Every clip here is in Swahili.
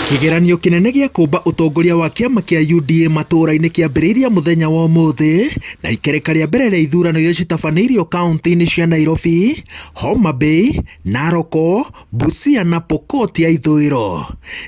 Kigeranio kinene gĩa kũmba ũtongoria wa kĩama kĩa UDA matũra-inĩ kĩambĩrĩirie mũthenya wa ũmũthĩ na ikereka rĩa mbere rĩa ithurano iria citabanĩirio kaunti-inĩ cia Nairobi, Homa Bay, Narok, Busia na Pokot ya ithũĩro.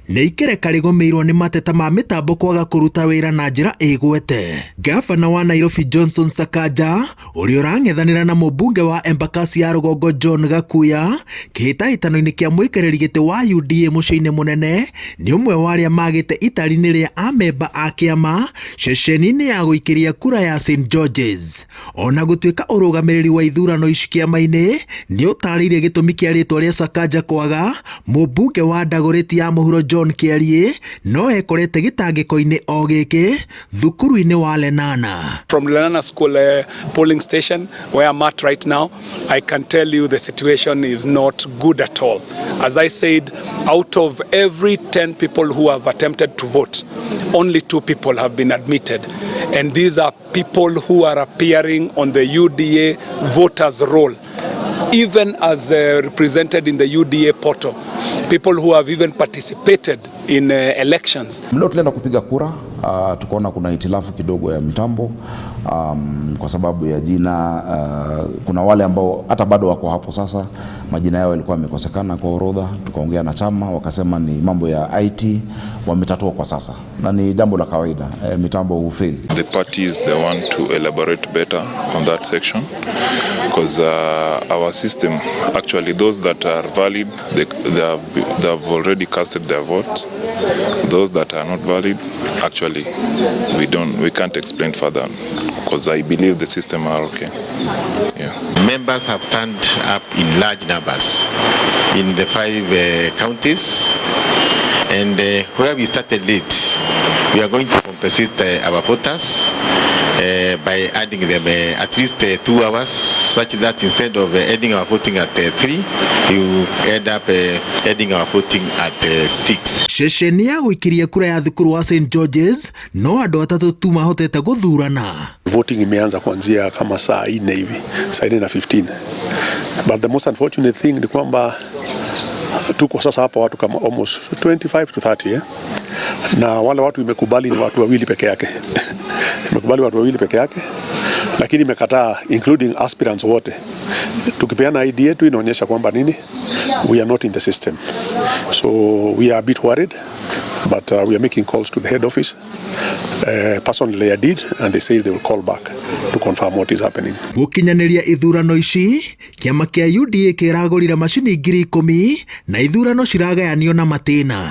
Nĩ ikereka rĩgũmĩirwo nĩ mateta ma mĩtambo kwaga kũruta wĩra na njĩra ĩgwete. Gavana wa Nairobi Johnson Sakaja, ũrĩa ũrang'ethanĩra na mũmbunge wa Embakasi ya rũgongo John Gakuya, kĩhĩtahĩtano-inĩ kĩa mũikarĩri gĩtĩ wa UDA mũciĩ-inĩ mũnene, nĩ ũmwe wa arĩa magĩte itari-inĩ rĩa amemba a kĩama ceceni-inĩ ya gũikĩria kura ya St George's. Ona gũtuĩka ũrũgamĩrĩri wa ithurano ici kĩama-inĩ nĩ ũtarĩirie gĩtũmi kĩa rĩtwa rĩa Sakaja kwaga, mũmbunge wa Dagoretti ya mũhuro John Kĩariĩ no ekorete gĩtangĩko-inĩ o gĩkĩ thukuru-inĩ wa Lenana. From Lenana School polling station where I'm at right now, I can tell you the situation is not good at all. As I said, out of every 10 people who have attempted to vote, only 2 people have been admitted. And these are people who are appearing on the UDA voters roll, even as represented in the UDA portal. People who have even participated in elections. Leo tulienda kupiga kura, tukaona kuna hitilafu kidogo ya mitambo kwa sababu ya jina. Kuna wale ambao hata bado wako hapo sasa, majina yao yalikuwa yamekosekana kwa orodha. Tukaongea na chama, wakasema ni mambo ya IT wametatua kwa sasa, na ni jambo la kawaida, mitambo hufail. The parties they want to elaborate better on that section because our system, actually those that are valid, they have already casted their votes. Those that are not valid, actually we can't explain further because I believe the system are okay. Yeah. Members have turned up in large numbers in the 5 counties, and where we started late, we are going to compensate our voters by adding them at least 2 hours, such that instead of ending our voting at 3, you end up ending our voting at 6. Ceceni ya gũikiria kura ya thukuru wa St George's no andũ atatũ tu mahotete gũthurana. Voting imeanza kuanzia kama saa 4 hivi, saa 4:15. But the most unfortunate thing ni kwamba tuko sasa hapa watu kama almost 25 to 30 na wale watu imekubali ni watu wawili peke yake. Imekubali watu wawili peke yake, lakini imekataa including aspirants wote. Tukipeana ID yetu inaonyesha kwamba nini, we are not in the system. So we are a bit worried, but we are making calls to the head office. Personally I did, and they say they will call back to confirm what is happening. Gũkinyanĩria ithurano ici, kĩama kĩa UDA kĩragũrire macini 10,000 na ithurano ciragayanio na matĩna.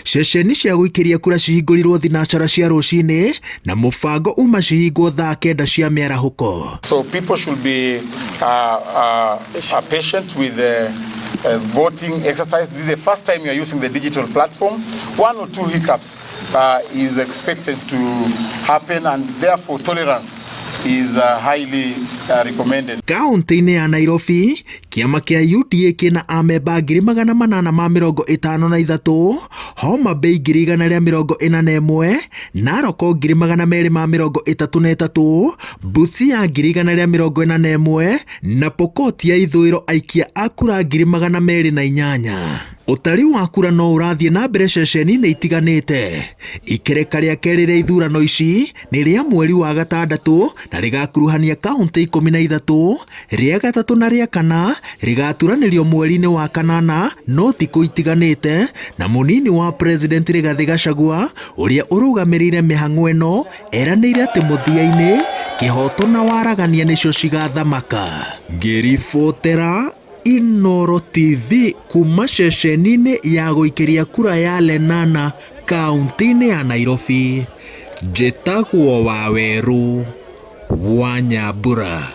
Ceceni cia gũikĩria kura cihingũrirwo thinacara cia rũcinĩ na mũbango uma cihingwo thaa 9 cia mĩarahũko. So people should be patient with the voting exercise. This is the first time you are using the digital platform. 1 or 2 hiccups is expected to happen, and therefore tolerance is highly recommended. Kaunti-inĩ ya Nairobi, kĩama kĩa UDA kĩna amemba 853, Homa Bay 141, Narok 233, Busia 141 na Pokot ya ithũĩro aikia a kura 208. Ũtari wa kura no ũrathiĩ na mbere ceceni-inĩ itiganĩte. Ikereka rĩa kerĩ rĩa ithurano ici nĩ rĩa mweri wa gatandatũ na rĩgakuruhania kaunti 13, rĩa gatatũ na rĩa kana rĩgaturanĩrio mweri-inĩ wa kanana no thikũ itiganĩte, na mũnini wa president Rigathi Gachagua ũrĩa ũrũgamĩrĩire mĩhang'o ĩno eranĩire atĩ mũthia-inĩ kĩhoto na waragania nĩcio cigathamaka. Ngĩribotera Inooro TV kuma ceceni-inĩ ya gũikĩria kura ya Lenana kaunti-inĩ ya Nairobi. Njĩtagwo Waweru wa Nyambura.